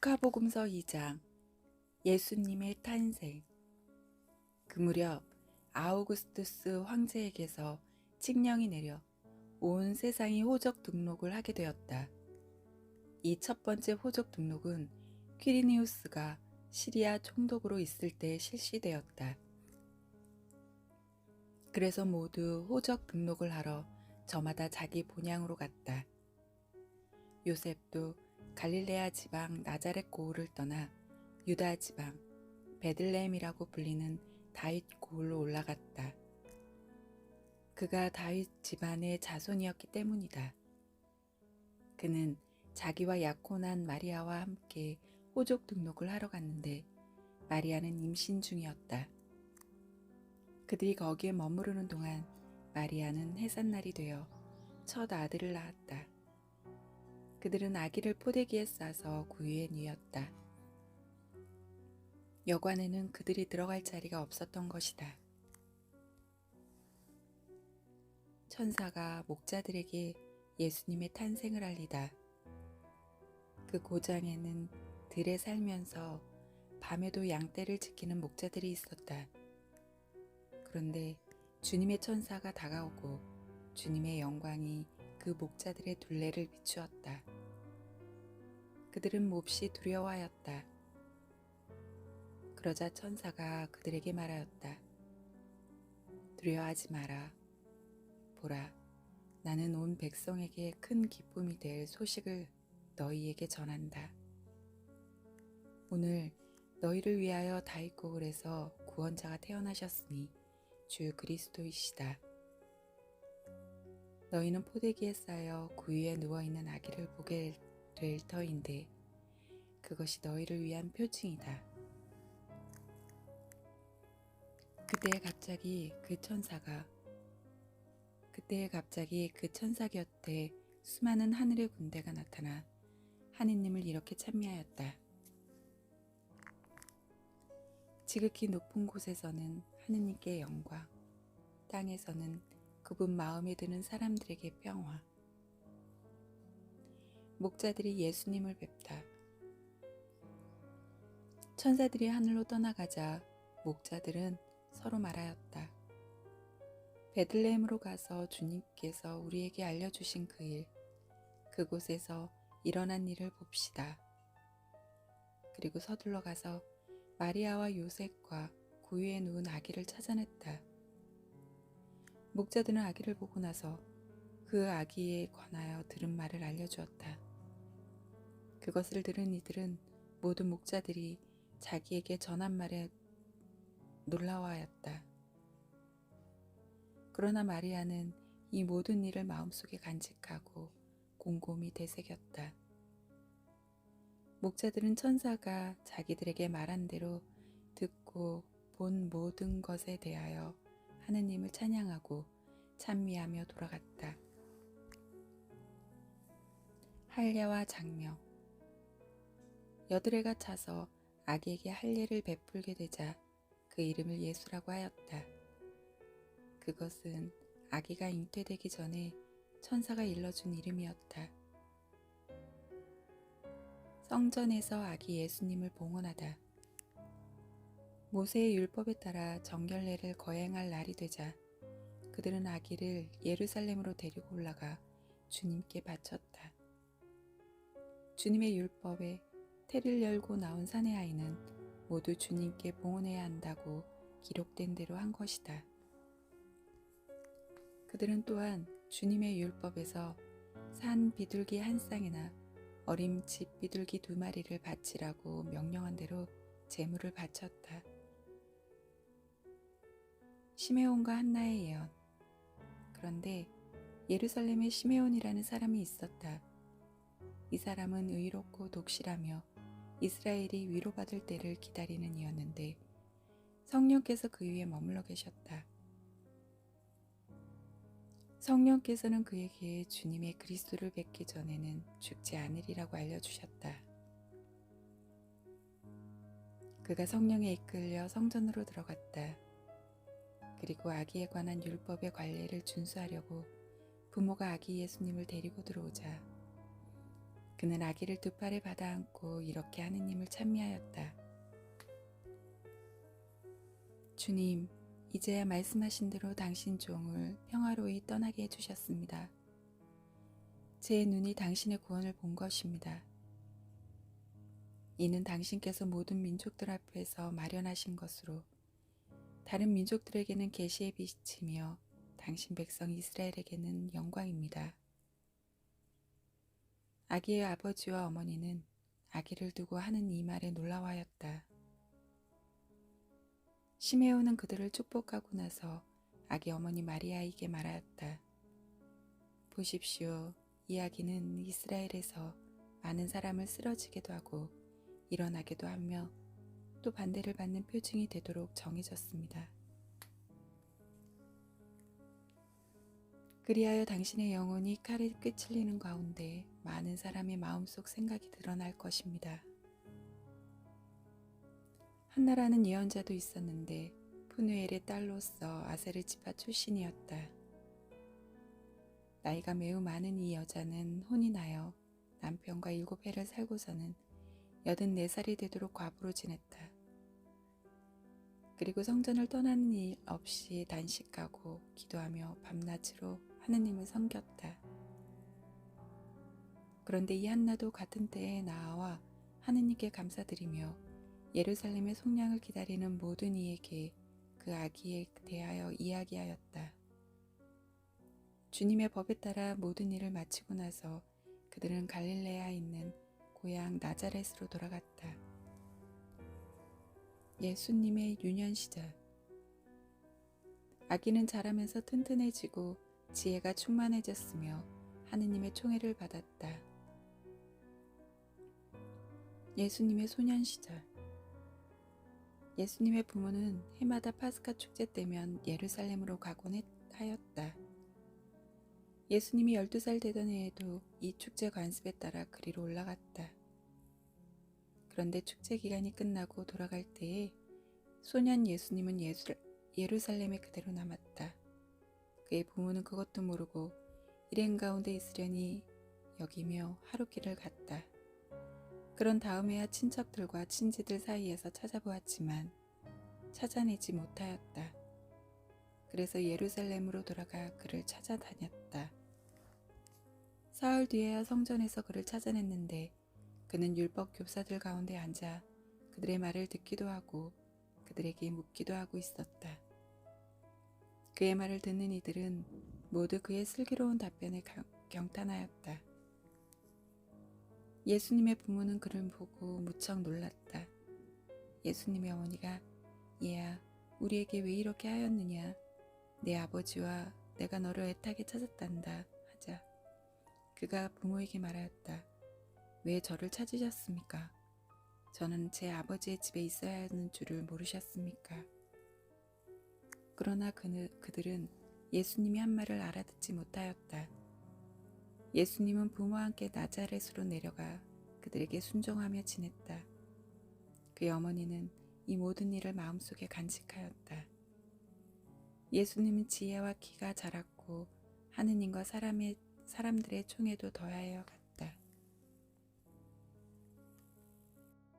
루카복음서 2장 예수님의 탄생. 그 무렵 아우구스투스 황제에게서 칙령이 내려 온 세상이 호적 등록을 하게 되었다. 이 첫 번째 호적 등록은 퀴리니우스가 시리아 총독으로 있을 때 실시되었다. 그래서 모두 호적 등록을 하러 저마다 자기 본향으로 갔다. 요셉도 갈릴레아 지방 나자렛 고을을 떠나 유다 지방 베들레헴이라고 불리는 다윗 고을로 올라갔다. 그가 다윗 집안의 자손이었기 때문이다. 그는 자기와 약혼한 마리아와 함께 호족 등록을 하러 갔는데 마리아는 임신 중이었다. 그들이 거기에 머무르는 동안 마리아는 해산날이 되어 첫 아들을 낳았다. 그들은 아기를 포대기에 싸서 구유에 뉘었다. 여관에는 그들이 들어갈 자리가 없었던 것이다. 천사가 목자들에게 예수님의 탄생을 알리다. 그 고장에는 들에 살면서 밤에도 양떼를 지키는 목자들이 있었다. 그런데 주님의 천사가 다가오고 주님의 영광이 그 목자들의 둘레를 비추었다. 그들은 몹시 두려워하였다. 그러자 천사가 그들에게 말하였다. 두려워하지 마라. 보라, 나는 온 백성에게 큰 기쁨이 될 소식을 너희에게 전한다. 오늘 너희를 위하여 다윗 고을에서 구원자가 태어나셨으니 주 그리스도이시다. 너희는 포대기에 쌓여 구유에 누워있는 아기를 보게 될 터인데 그것이 너희를 위한 표징이다. 그때 갑자기 그 천사 곁에 수많은 하늘의 군대가 나타나 하느님을 이렇게 찬미하였다. 지극히 높은 곳에서는 하느님께 영광, 땅에서는 그분 마음에 드는 사람들에게 평화. 목자들이 예수님을 뵙다. 천사들이 하늘로 떠나가자 목자들은 서로 말하였다. 베들레헴으로 가서 주님께서 우리에게 알려주신 그 일, 그곳에서 일어난 일을 봅시다. 그리고 서둘러 가서 마리아와 요셉과 구유에 누운 아기를 찾아냈다. 목자들은 아기를 보고 나서 그 아기에 관하여 들은 말을 알려주었다. 그것을 들은 이들은 모두 목자들이 자기에게 전한 말에 놀라워하였다. 그러나 마리아는 이 모든 일을 마음속에 간직하고 곰곰이 되새겼다. 목자들은 천사가 자기들에게 말한 대로 듣고 본 모든 것에 대하여 하느님을 찬양하고 찬미하며 돌아갔다. 할례와 장명. 여드레가 차서 아기에게 할례를 베풀게 되자 그 이름을 예수라고 하였다. 그것은 아기가 잉태되기 전에 천사가 일러준 이름이었다. 성전에서 아기 예수님을 봉헌하다. 모세의 율법에 따라 정결례를 거행할 날이 되자 그들은 아기를 예루살렘으로 데리고 올라가 주님께 바쳤다. 주님의 율법에 태를 열고 나온 사내 아이는 모두 주님께 봉헌해야 한다고 기록된 대로 한 것이다. 그들은 또한 주님의 율법에서 산 비둘기 한 쌍이나 어린 집 비둘기 2마리를 바치라고 명령한 대로 제물을 바쳤다. 시메온과 한나의 예언. 그런데 예루살렘에 시메온이라는 사람이 있었다. 이 사람은 의롭고 독실하며 이스라엘이 위로받을 때를 기다리는 이였는데 성령께서 그 위에 머물러 계셨다. 성령께서는 그에게 주님의 그리스도를 뵙기 전에는 죽지 않으리라고 알려주셨다. 그가 성령에 이끌려 성전으로 들어갔다. 그리고 아기에 관한 율법의 관례를 준수하려고 부모가 아기 예수님을 데리고 들어오자 그는 아기를 두 팔에 받아 안고 이렇게 하느님을 찬미하였다. 주님, 이제야 말씀하신 대로 당신 종을 평화로이 떠나게 해주셨습니다. 제 눈이 당신의 구원을 본 것입니다. 이는 당신께서 모든 민족들 앞에서 마련하신 것으로 다른 민족들에게는 계시의 빛이며 당신 백성 이스라엘에게는 영광입니다. 아기의 아버지와 어머니는 아기를 두고 하는 이 말에 놀라워하였다. 시메온은 그들을 축복하고 나서 아기 어머니 마리아에게 말하였다. 보십시오. 이 아기는 이스라엘에서 많은 사람을 쓰러지게도 하고 일어나게도 하며 또 반대를 받는 표징이 되도록 정해졌습니다. 그리하여 당신의 영혼이 칼에 꿰찔리는 가운데 많은 사람의 마음속 생각이 드러날 것입니다. 한나라는 예언자도 있었는데 푸누엘의 딸로서 아셀의 지파 출신이었다. 나이가 매우 많은 이 여자는 혼이 나여 남편과 7해를 살고서는 84살이 되도록 과부로 지냈다. 그리고 성전을 떠나는 일 없이 단식하고 기도하며 밤낮으로 하느님을 섬겼다. 그런데 이 한나도 같은 때에 나와 하느님께 감사드리며 예루살렘의 속량을 기다리는 모든 이에게 그 아기에 대하여 이야기하였다. 주님의 법에 따라 모든 일을 마치고 나서 그들은 갈릴레아에 있는 고향 나자렛으로 돌아갔다. 예수님의 유년 시절. 아기는 자라면서 튼튼해지고 지혜가 충만해졌으며 하느님의 총애를 받았다. 예수님의 소년 시절. 예수님의 부모는 해마다 파스카 축제 때면 예루살렘으로 가곤 하였다. 예수님이 12살 되던 해에도 이 축제 관습에 따라 그리로 올라갔다. 그런데 축제 기간이 끝나고 돌아갈 때에 소년 예수님은 예루살렘에 그대로 남았다. 그의 부모는 그것도 모르고 일행 가운데 있으려니 여기며 하루길을 갔다. 그런 다음에야 친척들과 친지들 사이에서 찾아보았지만 찾아내지 못하였다. 그래서 예루살렘으로 돌아가 그를 찾아다녔다. 사흘 뒤에야 성전에서 그를 찾아냈는데 그는 율법 교사들 가운데 앉아 그들의 말을 듣기도 하고 그들에게 묻기도 하고 있었다. 그의 말을 듣는 이들은 모두 그의 슬기로운 답변에 경탄하였다. 예수님의 부모는 그를 보고 무척 놀랐다. 예수님의 어머니가 얘야, 우리에게 왜 이렇게 하였느냐? 내 아버지와 내가 너를 애타게 찾았단다 하자 그가 부모에게 말하였다. 왜 저를 찾으셨습니까? 저는 제 아버지의 집에 있어야 하는 줄을 모르셨습니까? 그러나 그들은 예수님이 한 말을 알아듣지 못하였다. 예수님은 부모와 함께 나자렛으로 내려가 그들에게 순종하며 지냈다. 그의 어머니는 이 모든 일을 마음속에 간직하였다. 예수님은 지혜와 키가 자랐고 하느님과 사람들의 총애도 더하여 갔다.